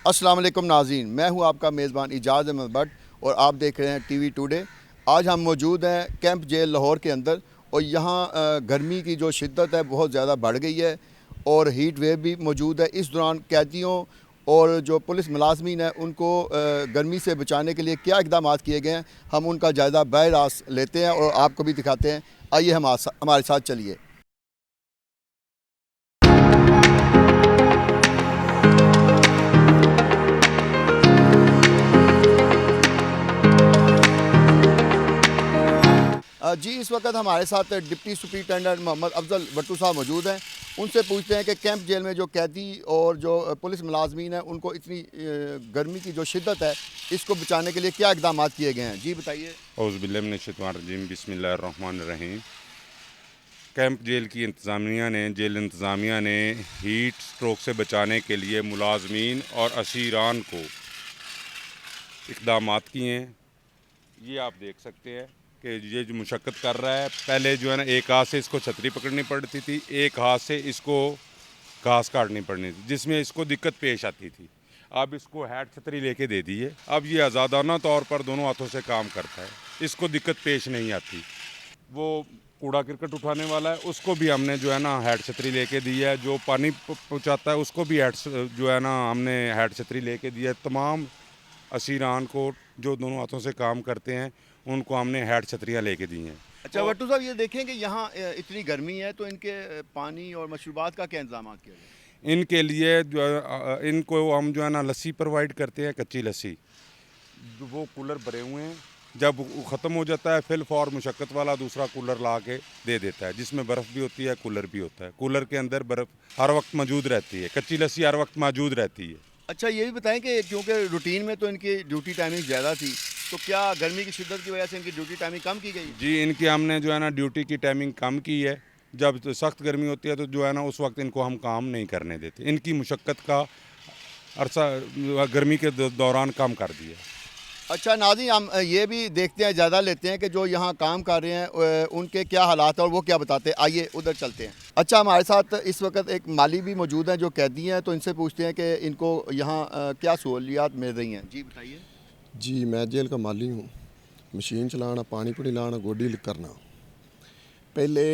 अस्सलाम वालेकुम नाज़रीन, मैं हूं आपका मेज़बान इजाज़ अहमद भट्ट और आप देख रहे हैं टीवी टुडे। आज हम मौजूद हैं कैंप जेल लाहौर के अंदर और यहाँ गर्मी की जो शिद्दत है बहुत ज़्यादा बढ़ गई है और हीट वेव भी मौजूद है। इस दौरान कैदियों और जो पुलिस मुलाजमीन है उनको गर्मी से बचाने के लिए क्या इक़दाम किए गए हैं, हम उनका जायज़ा बर रास्त लेते हैं और आपको भी दिखाते हैं। आइए हमारे साथ चलिए। जी, इस वक्त हमारे साथ डिप्टी सुपरिटेंडेंट मोहम्मद अफजल भट्टू साहब मौजूद हैं। उनसे पूछते हैं कि कैंप जेल में जो कैदी और जो पुलिस मुलाजमीन हैं उनको इतनी गर्मी की जो शिद्दत है इसको बचाने के लिए क्या इक़दाम किए गए हैं। जी बताइए। औज़ुबिल्लाहिमिनश्शैतानिर्रजीम बिस्मिल्लाहिर्रहमानिर्रहीम। कैंप जेल की जेल इंतज़ामिया ने हीट स्ट्रोक से बचाने के लिए मुलाजमीन और असीरान को इक़दाम किए हैं। ये आप देख सकते हैं कि ये जो मुशक्क़त कर रहा है, पहले जो है ना एक हाथ से इसको छतरी पकड़नी पड़ती थी, एक हाथ से इसको घास काटनी पड़नी थी, जिसमें इसको दिक्कत पेश आती थी। अब इसको हैट छतरी लेके दे दी है, अब ये आज़ादाना तौर पर दोनों हाथों से काम करता है, इसको दिक्कत पेश नहीं आती। वो कूड़ा क्रिकेट उठाने वाला है, उसको भी हमने जो है ना हैट छतरी लेके दी है। जो पानी पहुँचाता है उसको भी जो है ना हमने हैट छतरी लेके दी है। तमाम असीरान को जो दोनों हाथों से काम करते हैं उनको हमने हैट छतरियाँ लेके दी हैं। अच्छा भट्टू साहब, ये देखें कि यहाँ इतनी गर्मी है तो इनके पानी और मशरूबात का क्या इंतजाम किया जाए? इनके लिए जो इनको हम जो है ना लस्सी प्रोवाइड करते हैं, कच्ची लस्सी। वो कूलर भरे हुए हैं, जब वो ख़त्म हो जाता है फिल फॉर मुशक्क़त वाला दूसरा कूलर ला के दे देता है, जिसमें बर्फ़ भी होती है, कूलर भी होता है। कूलर के अंदर बर्फ़ हर वक्त मौजूद रहती है, कच्ची लस्सी हर वक्त मौजूद रहती है। अच्छा, ये भी बताएं कि क्योंकि रूटीन में तो इनकी ड्यूटी टाइमिंग ज़्यादा थी, तो क्या गर्मी की शिद्दत की वजह से इनकी ड्यूटी टाइमिंग कम की गई? जी, इनकी हमने जो है ना ड्यूटी की टाइमिंग कम की है। जब तो सख्त गर्मी होती है तो जो है ना उस वक्त इनको हम काम नहीं करने देते। इनकी मुशक्क़त का अरसा गर्मी के दौरान कम कर दिया। अच्छा नाज़रीन, हम ये भी देखते हैं, ज़्यादा लेते हैं कि जो यहाँ काम कर रहे हैं उनके क्या हालात हैं और वो क्या बताते हैं। आइए उधर चलते हैं। अच्छा, हमारे साथ इस वक्त एक माली भी मौजूद हैं जो कैदी हैं, तो इनसे पूछते हैं कि इनको यहाँ क्या सहूलियात मिल रही हैं। जी बताइए। जी, मैं जेल का माली हूँ। मशीन चलाना, पानी पुनी लाना, गोडी करना। पहले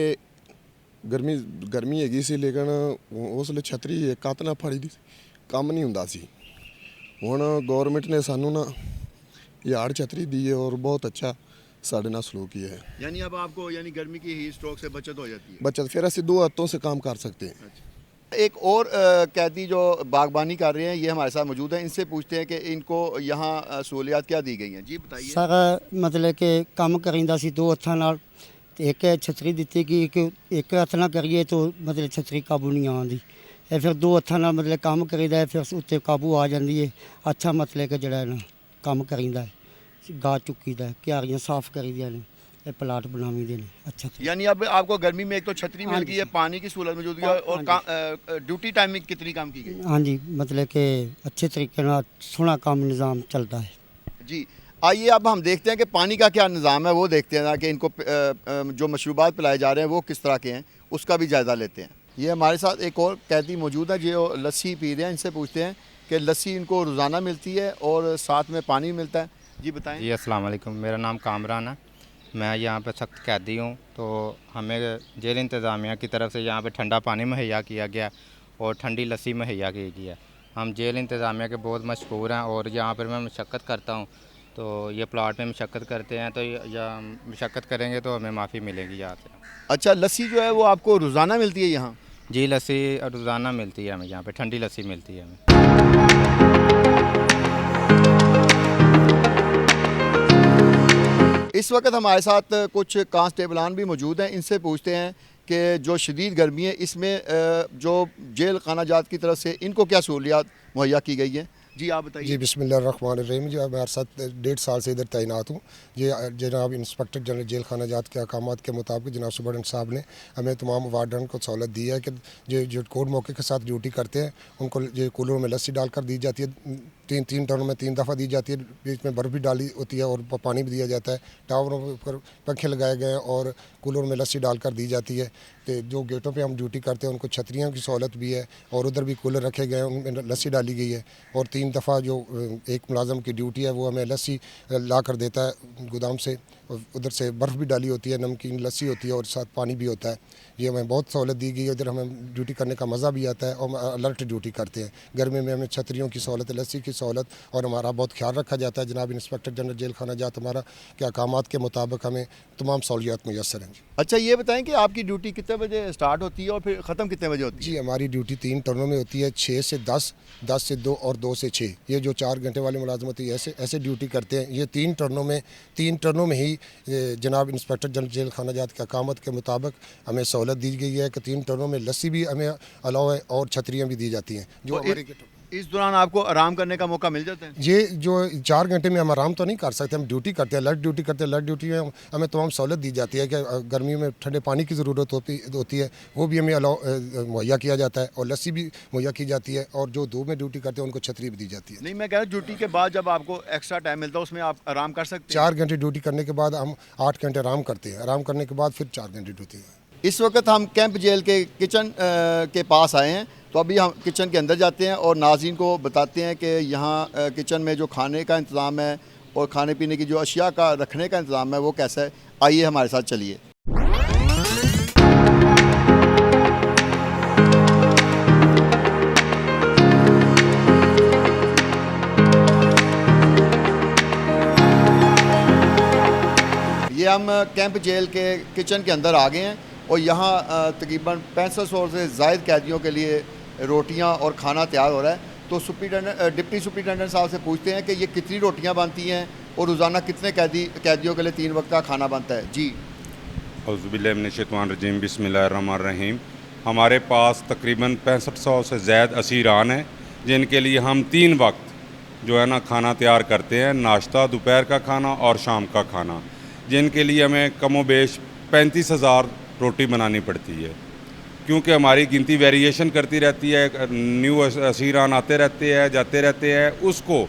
गर्मी गर्मी हैगी सी, लेकिन उसले छतरी एक हत्थ नाल फड़ी दी काम नहीं हुंदा सी। हुण गौरमेंट ने सानू ना यार्ड छतरी दी है और बहुत अच्छा साढ़े नाल सलूक किया है। यानी अब आपको गर्मी की हीट स्ट्रोक से बचत हो जाती है। बचत फिर असी दो हाथों से काम कर सकते हैं। अच्छा। एक और कैदी जो बागबानी कर रहे हैं ये हमारे साथ मौजूद हैं, इनसे पूछते हैं कि इनको यहाँ सहूलियात क्या दी गई हैं। जी बताइए। सर मतलब कि काम करींदा सी दो हत्थां नाल ते एक छतरी दित्ती कि एक हत्थ नाल करिए तो मतलब छतरी काबू नहीं आंदी, फिर दो हत्थां नाल मतलब काम करीदा है, फिर उत्ते काबू आ जाती है। अच्छा मतलब कि जिहड़ा ना काम करीदा है, गाह चुकीदा है, क्यारियां साफ करीदियां ने, प्लाट बनावी दे ने। अच्छा यानी अब आपको गर्मी में एक तो छतरी मिल गई है, पानी की सहूलत मौजूद है और ड्यूटी टाइमिंग कितनी काम की गई? हाँ जी, मतलब कि अच्छे तरीके नाल सोहना काम निज़ाम चलता है। जी, आइए अब हम देखते हैं कि पानी का क्या निज़ाम है, वो देखते हैं ना कि इनको जो मशरूबात पिलाए जा रहे हैं वो किस तरह के हैं, उसका भी जायज़ा लेते हैं। ये हमारे साथ एक और कैदी मौजूद है जो लस्सी पी रहे हैं, इनसे पूछते हैं कि लस्सी इनको रोज़ाना मिलती है और साथ में पानी मिलता है। जी बताएं। जी अस्सलाम वालेकुम, मेरा नाम कामरान है। मैं यहाँ पे सख्त कैदी हूँ, तो हमें जेल इंतज़ामिया की तरफ से यहाँ पे ठंडा पानी मुहैया किया गया और ठंडी लस्सी मुहैया की गई है। हम जेल इंतज़ामिया के बहुत मशहूर हैं और यहाँ पर मैं मशक्क़त करता हूँ, तो ये प्लाट में मशक्क़त करते हैं, तो या मशक्क़त करेंगे तो हमें माफ़ी मिलेगी यहाँ से। अच्छा, लस्सी जो है वो आपको रोज़ाना मिलती है यहाँ? जी, लस्सी रोज़ाना मिलती है हमें, यहाँ पे ठंडी लस्सी मिलती है हमें। इस वक्त हमारे साथ कुछ कांस्टेबलान भी मौजूद हैं, इनसे पूछते हैं कि जो शदीद गर्मी है इसमें जो जेल खाना जात की तरफ से इनको क्या सहूलियात मुहैया की गई है। जी आप बताइए। जी बिस्मिल्लाहिर्रहमानिर्रहीम। जी मैं साथ 1.5 साल से इधर तैनात हूँ। ये जनाब इंस्पेक्टर जनरल जेल खाना जात के अहकामात के मुताबिक जनाब सुपरडेंट साहब ने हमें तमाम वार्डन को सहूलत दी है कि जो कोर्ट मौके के साथ ड्यूटी करते हैं उनको जो कूलरों में लस्सी डालकर दी जाती है तीन टर्नों में 3 दफ़ा दी जाती है। बीच में बर्फ़ भी डाली होती है और पानी भी दिया जाता है। टावरों पर पंखे लगाए गए हैं और कूलर में लस्सी डालकर दी जाती है। तो जो गेटों पे हम ड्यूटी करते हैं उनको छतरियों की सहूलत भी है और उधर भी कूलर रखे गए हैं, उनमें लस्सी डाली गई है। और 3 दफ़ा जो एक मुलाजम की ड्यूटी है वो हमें लस्सी ला कर देता है गोदाम से, और उधर से बर्फ़ भी डाली होती है, नमकीन लस्सी होती है और साथ पानी भी होता है। ये हमें बहुत सहूलत दी गई है। उधर हमें ड्यूटी करने का मज़ा भी आता है और हम अलर्ट ड्यूटी करते हैं। गर्मी में हमें छतरियों की सहूलत, लस्सी की सहूलत और हमारा बहुत ख्याल रखा जाता है। जनाब इंस्पेक्टर जनरल जेल खाना जात हमारा के अहकामात के मुताबिक हमें तमाम सहूलियात मुयसर हैं। अच्छा ये बताएं कि आपकी ड्यूटी कितने बजे स्टार्ट होती है और फिर ख़त्म कितने बजे होती है? जी, हमारी ड्यूटी 3 टर्नों में होती है, 6 से 10, 10 से 2 और 2 से 6। ये जो 4 घंटे वाली मुलाजमत है ऐसे ड्यूटी करते हैं। ये 3 टर्नों में ही जनाब इंस्पेक्टर जनरल जेल खाना जात के अहकामात के मुताबिक हमें सहूलत दी गई है कि 3 टर्नों में लस्सी भी हमें अलाउ है और छतरियाँ भी दी जाती हैं। जो तो इस दौरान आपको आराम करने का मौका मिल जाता है? ये जो 4 घंटे में हम आराम तो नहीं कर सकते, हम ड्यूटी करते हैं, लाइट ड्यूटी करते हैं। लाइट ड्यूटी में हमें तमाम सहूलत दी जाती है कि गर्मी में ठंडे पानी की ज़रूरत होती है, वो भी हमें अलाउ मुहैया किया जाता है और लस्सी भी मुहैया की जाती है। और जो धूप में ड्यूटी करते हैं उनको छतरी भी दी जाती है। नहीं, मैं कह रहा हूँ ड्यूटी के बाद जब आपको एक्स्ट्रा टाइम मिलता है उसमें आप आराम कर सकते हैं? 4 घंटे ड्यूटी करने के बाद हम 8 घंटे आराम करते हैं। आराम करने के बाद फिर 4 घंटे ड्यूटी है। इस वक्त हम कैंप जेल के किचन के पास आए हैं, तो अभी हम किचन के अंदर जाते हैं और नाज़रीन को बताते हैं कि यहाँ किचन में जो खाने का इंतज़ाम है और खाने पीने की जो अशिया का रखने का इंतज़ाम है वो कैसा है। आइए हमारे साथ चलिए। ये हम कैंप जेल के किचन के अंदर आ गए हैं और यहाँ तकरीबन 6500 से ज़ायद कैदियों के लिए रोटियां और खाना तैयार हो रहा है। तो डिप्टी सुपरिटेंडेंट साहब से पूछते हैं कि ये कितनी रोटियां बनती हैं और रोज़ाना कितने कैदियों के लिए 3 वक्त का खाना बनता है। जी औज़ुबिल्लाहिमिनश्शैतानिर्रजीम, बिस्मिल्लाहिर्रहमानिर्रहीम। हमारे पास तकरीबन 6500 से ज़ायद असीरान हैं जिनके लिए हम 3 वक्त जो है ना खाना तैयार करते हैं, नाश्ता, दोपहर का खाना और शाम का खाना, जिनके लिए हमें कमोबेश 35,000 रोटी बनानी पड़ती है। क्योंकि हमारी गिनती वेरिएशन करती रहती है, न्यू असीरान आते रहते हैं जाते रहते हैं, उसको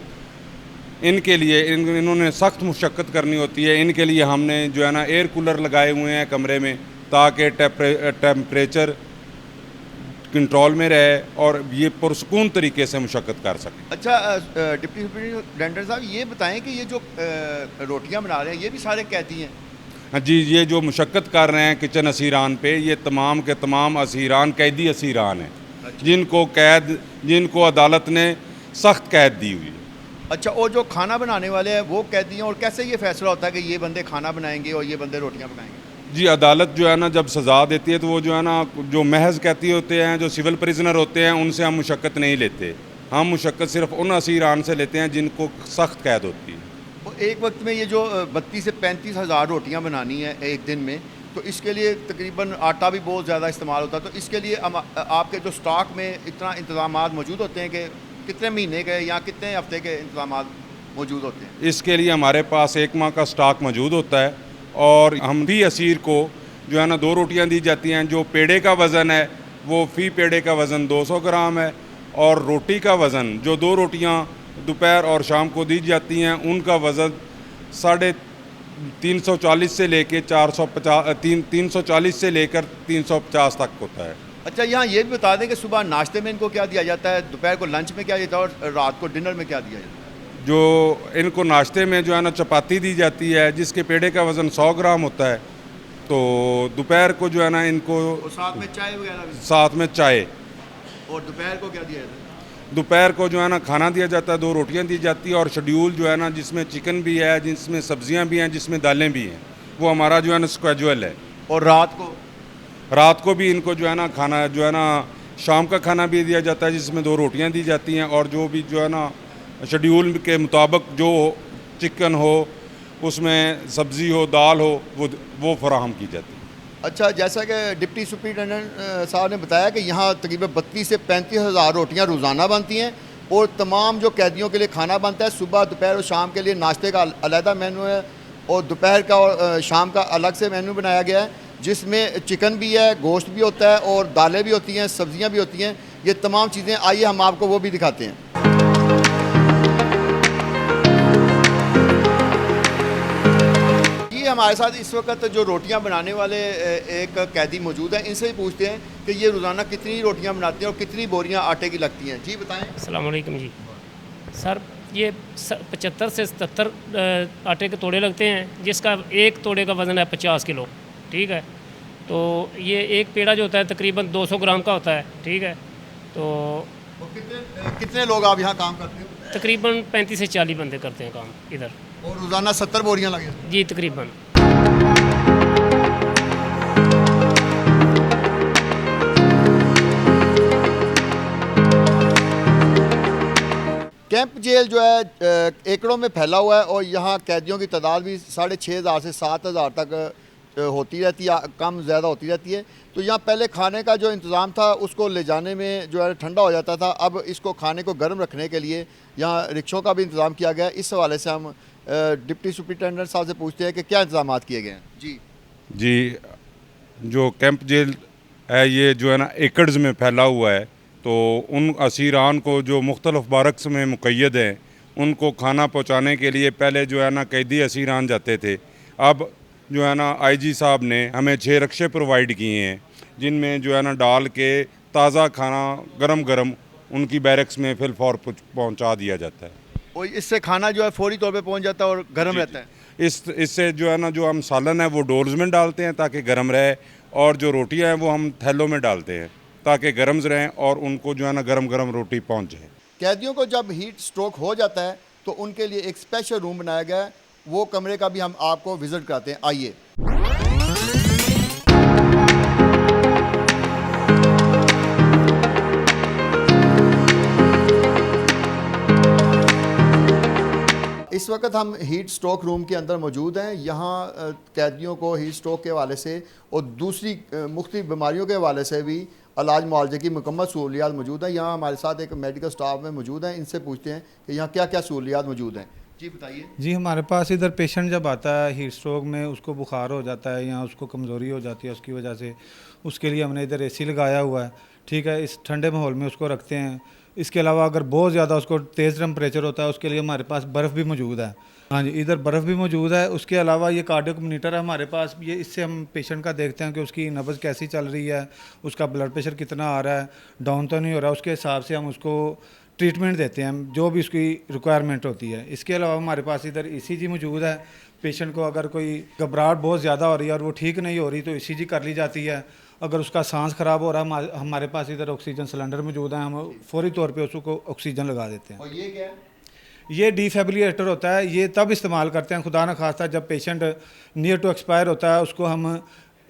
इनके लिए इन्होंने सख्त मुशक्क़त करनी होती है। इनके लिए हमने जो है ना एयर कूलर लगाए हुए हैं कमरे में ताकि टेम्परेचर कंट्रोल में रहे और ये पुरसकून तरीके से मुशक्क़त कर सकें। अच्छा डिप्टी सुपरिटेंडेंट साहब ये बताएं कि ये जो रोटियां बना रहे हैं ये भी सारे कैदी हैं? हाँ जी, ये जो मुशक्क़त कर रहे हैं किचन असीरान पे, ये तमाम के तमाम असीरान कैदी असीरान हैं जिनको अदालत ने सख्त कैद दी हुई है। अच्छा, और जो खाना बनाने वाले हैं वो कैदी हैं, और कैसे ये फैसला होता है कि ये बंदे खाना बनाएंगे और ये बंदे रोटियां पकाएंगे? जी, अदालत जो है ना जब सज़ा देती है तो वो जो है ना जो महज कैदी होते हैं, जो सिविल प्रिजनर होते हैं, उनसे हम मुशक्क़त नहीं लेते। हम मुशक्क़त सिर्फ उन असीरान से लेते हैं जिनको सख्त कैद होती है। एक वक्त में ये जो 32 से 35 हज़ार रोटियां बनानी है एक दिन में, तो इसके लिए तकरीबन आटा भी बहुत ज़्यादा इस्तेमाल होता है। तो इसके लिए आपके जो स्टॉक में इतना इंतज़ामात मौजूद होते हैं कि कितने महीने के या कितने हफ्ते के इंतज़ामात मौजूद होते हैं? इसके लिए हमारे पास 1 माह का स्टॉक मौजूद होता है और हम भी असीर को जो है ना 2 रोटियाँ दी जाती हैं। जो पेड़े का वज़न है वो फ़ी पेड़े का वज़न 200 ग्राम है और रोटी का वज़न जो 2 रोटियाँ दोपहर और शाम को दी जाती हैं उनका वज़न 340 से लेकर 340 से लेकर 350 तक होता है। अच्छा, यहाँ ये भी बता दें कि सुबह नाश्ते में इनको क्या दिया जाता है, दोपहर को लंच में क्या दिया जाता है और रात को डिनर में क्या दिया जाता है? जो इनको नाश्ते में जो है ना चपाती दी जाती है जिसके पेड़े का वज़न 100 ग्राम होता है। तो दोपहर को जो है ना इनको साथ में चाय वगैरह भी? साथ में चाय। और दोपहर को क्या दिया जाता है? दोपहर को जो है ना खाना दिया जाता है, 2 रोटियां दी जाती है और शेड्यूल जो है ना जिसमें चिकन भी है, जिसमें सब्जियां भी हैं, जिसमें दालें भी हैं, वो हमारा जो है ना स्केड्यूल है। और रात को भी इनको जो है ना खाना जो है ना शाम का खाना भी दिया जाता है जिसमें 2 रोटियां दी जाती हैं और जो भी जो है ना शेड्यूल के मुताबिक जो चिकन हो, उसमें सब्ज़ी हो, दाल हो, वो फराहम की जाती है। अच्छा, जैसा कि डिप्टी सुपरिटेंडेंट साहब ने बताया कि यहाँ तकरीबन 32 से 35 हज़ार रोटियाँ रोज़ाना बनती हैं और तमाम जो कैदियों के लिए खाना बनता है, सुबह दोपहर और शाम के लिए नाश्ते का अलहदा मेनू है और दोपहर का और शाम का अलग से मेनू बनाया गया है जिसमें चिकन भी है, गोश्त भी होता है और दालें भी होती हैं, सब्ज़ियाँ भी होती हैं। ये तमाम चीज़ें आइए हम आपको वो भी दिखाते हैं। हमारे साथ इस वक्त जो रोटियां बनाने वाले एक कैदी मौजूद हैं, इनसे ही पूछते हैं कि ये रोज़ाना कितनी रोटियां बनाते हैं और कितनी बोरियां आटे की लगती हैं। जी बताएं। अस्सलाम वालेकुम जी सर, ये 75 से 77 आटे के तोड़े लगते हैं, जिसका एक तोड़े का वज़न है 50 किलो। ठीक है, तो ये एक पेड़ा जो होता है तकरीबन 200 ग्राम का होता है। ठीक है, तो कितने लोग आप यहाँ काम करते हैं? तकरीबन 35 से 40 बंदे करते हैं काम इधर। और रोज़ाना 70 बोरियां लगे? जी तकरीबन। कैंप जेल जो है एकड़ों में फैला हुआ है और यहाँ कैदियों की तादाद भी 6,500 से 7,000 तक होती रहती है, कम ज़्यादा होती रहती है। तो यहाँ पहले खाने का जो इंतज़ाम था उसको ले जाने में जो है ठंडा हो जाता था, अब इसको खाने को गर्म रखने के लिए यहाँ रिक्शों का भी इंतज़ाम किया गया है। इस हवाले से हम डिप्टी सुपरिटेंडेंट साहब से पूछते हैं कि क्या इंतज़ाम किए गए हैं। जी, जो कैंप जेल है ये जो है ना एकड़्स में फैला हुआ है, तो उन असीरान को जो मुख्तलिफ़ बारक्स में मुक़य्यद हैं उनको खाना पहुँचाने के लिए पहले जो है ना कैदी असीरान जाते थे। अब जो है ना आईजी साहब ने हमें 6 रिक्शे प्रोवाइड किए हैं, जिनमें जो है ना डाल के ताज़ा खाना गरम गरम उनकी बैरक्स में फिलफौर पहुँचा दिया जाता है। और इससे खाना जो है फौरी तौर पे पहुँच जाता है और गर्म रहता है। इससे जो है ना जो हम सालन है वो डोर्स में डालते हैं ताकि गर्म रहे, और जो रोटियां हैं वो हम थैलों में डालते हैं ताकि गर्म रहें और उनको जो है ना गरम गरम रोटी पहुंच जाए। कैदियों को जब हीट स्ट्रोक हो जाता है तो उनके लिए एक स्पेशल रूम बनाया गया है, वो कमरे का भी हम आपको विज़िट कराते हैं। आइए। इस वक्त हम हीट स्ट्रोक रूम के अंदर मौजूद हैं। यहाँ कैदियों को हीट स्ट्रोक के हवाले से और दूसरी मुख्तलिफ बीमारियों के हवाले से भी इलाज मुआवजे की मुकम्मल सहूलियात मौजूद हैं। यहाँ हमारे साथ एक मेडिकल स्टाफ में मौजूद हैं, इनसे पूछते हैं कि यहाँ क्या क्या सहूलियात मौजूद हैं। जी बताइए। जी, हमारे पास इधर पेशेंट जब आता है हीट स्ट्रोक में, उसको बुखार हो जाता है या उसको कमज़ोरी हो जाती है उसकी वजह से, उसके लिए हमने इधर एसी लगाया हुआ है। ठीक है, इस ठंडे माहौल में उसको रखते हैं। इसके अलावा अगर बहुत ज़्यादा उसको तेज़ टेम्परेचर होता है उसके लिए हमारे पास बर्फ़ भी मौजूद है। हाँ जी, इधर बर्फ़ भी मौजूद है। उसके अलावा ये कार्डियक मॉनिटर है हमारे पास, ये इससे हम पेशेंट का देखते हैं कि उसकी नब्ज़ कैसी चल रही है, उसका ब्लड प्रेशर कितना आ रहा है, डाउन तो नहीं हो रहा। उसके हिसाब से हम उसको ट्रीटमेंट देते हैं जो भी उसकी रिक्वायरमेंट होती है। इसके अलावा हमारे पास इधर ECG मौजूद है। पेशेंट को अगर कोई घबराहट बहुत ज़्यादा हो रही है और वो ठीक नहीं हो रही तो ECG कर ली जाती है। अगर उसका सांस ख़राब हो रहा है हमारे पास इधर ऑक्सीजन सिलेंडर मौजूद है, हम फौरी तौर पे उसको ऑक्सीजन लगा देते हैं। और ये क्या है? ये डिफिब्रिलेटर होता है। ये तब इस्तेमाल करते हैं खुदा न खास्ता जब पेशेंट नियर टू एक्सपायर होता है, उसको हम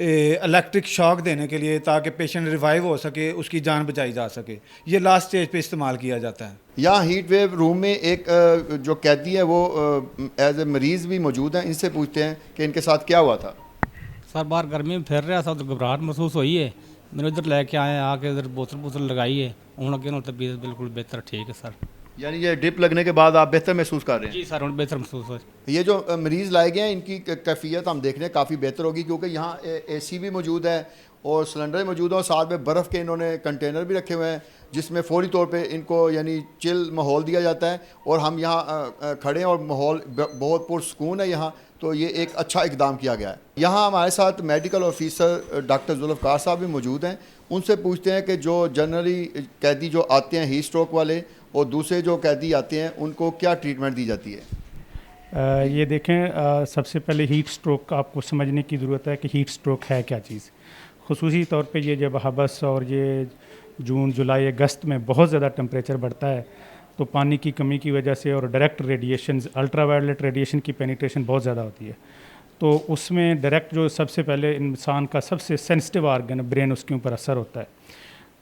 इलेक्ट्रिक शॉक देने के लिए ताकि पेशेंट रिवाइव हो सके, उसकी जान बचाई जा सके। ये लास्ट स्टेज पे इस्तेमाल किया जाता है। यहाँ हीट वेव रूम में एक जो कैदी है वो एज ए मरीज़ भी मौजूद हैं, इनसे पूछते हैं कि इनके साथ क्या हुआ था। सर बाहर गर्मी में फिर रहा था तो घबराहट महसूस हुई है, मैंने इधर लेके आए, आके इधर बोतल लगाई है, हूँ अगे ना तबीयत बिल्कुल बेहतर ठीक है सर। यानी ये ड्रिप लगने के बाद आप बेहतर महसूस कर रहे हैं? जी सर, हूँ बेहतर महसूस हो। ये जो मरीज़ लाए गए हैं इनकी कैफियत हम देख रहे हैं काफ़ी बेहतर होगी, क्योंकि यहाँ AC भी मौजूद है और सिलेंडर मौजूद है और साथ में बर्फ़ के इन्होंने कंटेनर भी रखे हुए हैं जिसमें फ़ौरी तौर पे इनको यानी चिल माहौल दिया जाता है। और हम यहाँ खड़े हैं और माहौल बहुत पुरसकून है यहाँ, तो ये एक अच्छा इकदाम किया गया है। यहाँ हमारे साथ मेडिकल ऑफिसर डॉक्टर जुल्फ़कार साहब भी मौजूद हैं, उनसे पूछते हैं कि जो जनरली कैदी जो आते हैं हीट स्ट्रोक वाले और दूसरे जो कैदी आते हैं उनको क्या ट्रीटमेंट दी जाती है। ये देखें, सबसे पहले हीट स्ट्रोक आपको समझने की ज़रूरत है कि हीट स्ट्रोक है क्या चीज़। खुसूसी तौर पे ये जब हबस और ये जून जुलाई अगस्त में बहुत ज़्यादा टेम्परेचर बढ़ता है तो पानी की कमी की वजह से और डायरेक्ट रेडिएशन, अल्ट्रावायलेट रेडिएशन की पेनिट्रेशन बहुत ज़्यादा होती है। तो उसमें डायरेक्ट जो सबसे पहले इंसान का सबसे सेंसिटिव आर्गन ब्रेन, उसके ऊपर असर होता है।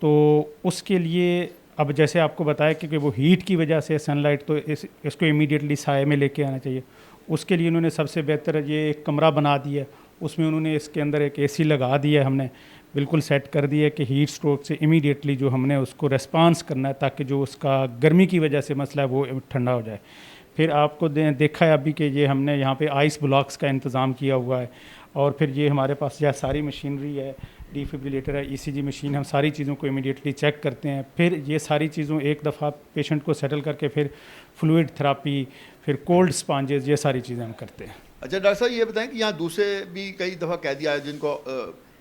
तो उसके लिए अब जैसे आपको बताया कि वो हीट की वजह से सनलाइट, तो इसको इमीडिएटली साए में लेके आना चाहिए। उसके लिए उन्होंने सबसे बेहतर ये एक कमरा बना दिया, उसमें उन्होंने इसके अंदर एक AC लगा दिया है, हमने बिल्कुल सेट कर दिया कि हीट स्ट्रोक से इमीडिएटली जो हमने उसको रेस्पॉन्स करना है ताकि जो उसका गर्मी की वजह से मसला है वो ठंडा हो जाए। फिर आपको देखा है अभी कि ये हमने यहाँ पे आइस ब्लॉक्स का इंतज़ाम किया हुआ है और फिर ये हमारे पास यह सारी मशीनरी है, डिफिब्रिलेटर है, ECG मशीन, हम सारी चीज़ों को इमीडिएटली चेक करते हैं। फिर ये सारी चीज़ों एक दफ़ा पेशेंट को सेटल करके फिर फ्लूइड थेरापी, फिर कोल्ड स्पॉन्जेस, ये सारी चीज़ें हम करते हैं। अच्छा डॉक्टर साहब ये बताएं कि यहाँ दूसरे भी कई दफ़ा कैदी आए जिनको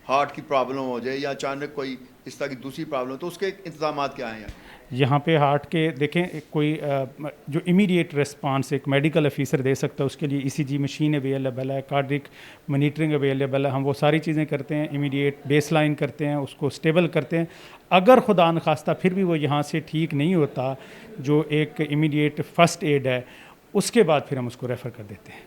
हार्ट की प्रॉब्लम हो जाए या अचानक कोई इस तरह की दूसरी प्रॉब्लम, तो उसके इंतजाम क्या हैं यहाँ पे हार्ट के देखें कोई जो इमीडिएट रिस्पांस एक मेडिकल ऑफिसर दे सकता है, उसके लिए ईसीजी मशीन अवेलेबल है, कार्डिक मॉनिटरिंग अवेलेबल है। हम वो सारी चीज़ें करते हैं, इमीडिएट बेसलाइन करते हैं, उसको स्टेबल करते हैं। अगर खुदा न खास्ता फिर भी वो यहाँ से ठीक नहीं होता, जो एक इमीडिएट फ़र्स्ट एड है, उसके बाद फिर हम उसको रेफ़र कर देते हैं।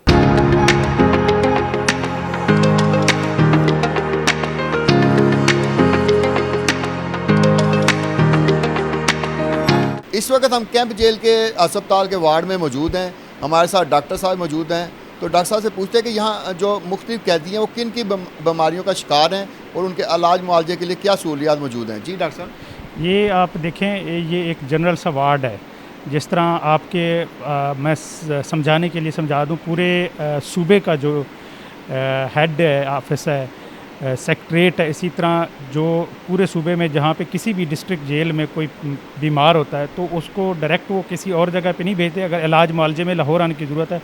इस वक्त हम कैंप जेल के अस्पताल के वार्ड में मौजूद हैं। हमारे साथ डॉक्टर साहब मौजूद हैं। तो डॉक्टर साहब से पूछते हैं कि यहाँ जो मुख्तलिफ कैदी हैं वो किन की बीमारियों का शिकार हैं और उनके इलाज मुआवजे के लिए क्या सहूलियात मौजूद हैं। जी डॉक्टर साहब, ये आप देखें, ये एक जनरल सा वार्ड है। जिस तरह आपके मैं समझाने के लिए समझा दूँ, पूरे सूबे का जो हेड है, ऑफिस है, सेक्रेटरीट है, इसी तरह जो पूरे सूबे में जहाँ पे किसी भी डिस्ट्रिक्ट जेल में कोई बीमार होता है तो उसको डायरेक्ट वो किसी और जगह पे नहीं भेजते। अगर इलाज मुआवजे में लाहौर आने की ज़रूरत है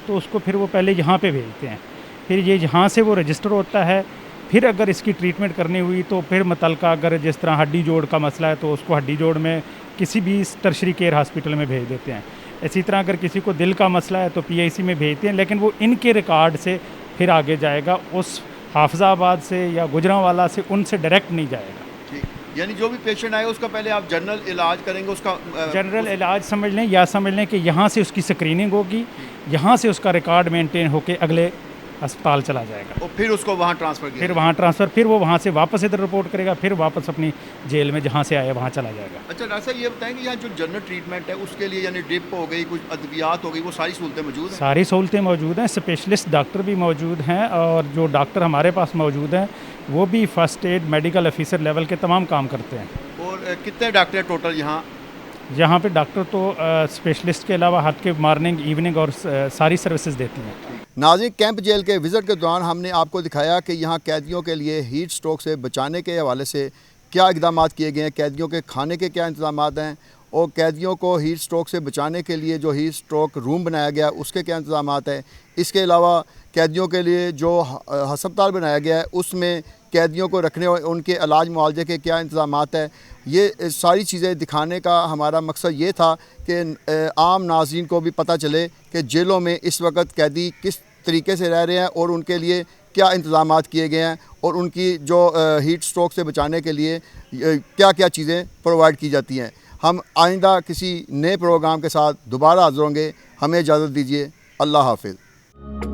तो उसको फिर वो पहले यहाँ पे भेजते हैं, फिर ये यहाँ से वो रजिस्टर होता है। फिर अगर इसकी ट्रीटमेंट करनी हुई तो फिर मुतलका अगर जिस तरह हड्डी जोड़ का मसला है तो उसको हड्डी जोड़ में किसी भी टर्शरी केयर हॉस्पिटल में भेज देते हैं। इसी तरह अगर किसी को दिल का मसला है तो PIC में भेजते हैं, लेकिन वो इनके रिकॉर्ड से फिर आगे जाएगा, उस हाफिजाबाद से या गुजरांवाला से उनसे डायरेक्ट नहीं जाएगा। ठीक, यानी जो भी पेशेंट आए उसका पहले आप जनरल इलाज करेंगे, उसका जनरल इलाज समझ लें, या समझ लें कि यहाँ से उसकी स्क्रीनिंग होगी, यहाँ से उसका रिकॉर्ड मेंटेन होकर अगले अस्पताल चला जाएगा और फिर उसको वहाँ ट्रांसफ़र किया, फिर वहाँ ट्रांसफ़र, फिर वो वहाँ से वापस इधर रिपोर्ट करेगा, फिर वापस अपनी जेल में जहाँ से आया वहाँ चला जाएगा। अच्छा डॉक्टर साहब ये बताएं कि यहाँ जो जनरल ट्रीटमेंट है उसके लिए यानी ड्रिप हो गई, कुछ अद्वियात हो गई, वो सारी सहूलतें मौजूद हैं? सारी सहूलतें मौजूद हैं। स्पेशलिस्ट डॉक्टर भी मौजूद हैं और जो डॉक्टर हमारे पास मौजूद हैं वो भी first aid medical officer level के तमाम काम करते हैं। और कितने डॉक्टर हैं टोटल यहाँ पे? डॉक्टर तो स्पेशलिस्ट के अलावा हाथ के मॉर्निंग इवनिंग और सारी सर्विसेज देती हैं। नाज़रीन, कैंप जेल के विज़िट के दौरान हमने आपको दिखाया कि यहाँ कैदियों के लिए हीट स्ट्रोक से बचाने के हवाले से क्या इक़दाम किए गए हैं, कैदियों के खाने के क्या इंतज़ाम हैं और कैदियों को हीट स्ट्रोक से बचाने के लिए जो हीट स्ट्रोक रूम बनाया गया उसके क्या इंतज़ाम हैं। इसके अलावा कैदियों के लिए जो हस्पताल बनाया गया है उसमें कैदियों को रखने और उनके इलाज मुआवजे के क्या इंतज़ाम हैं। ये सारी चीज़ें दिखाने का हमारा मकसद ये था कि आम नाज़रीन को भी पता चले कि जेलों में इस वक्त कैदी किस तरीके से रह रहे हैं और उनके लिए क्या इंतज़ाम किए गए हैं और उनकी जो हीट स्ट्रोक से बचाने के लिए क्या क्या चीज़ें प्रोवाइड की जाती हैं। हम आइंदा किसी नए प्रोग्राम के साथ दोबारा हाज़िर होंगे। हमें इजाज़त दीजिए। अल्लाह हाफ़िज़।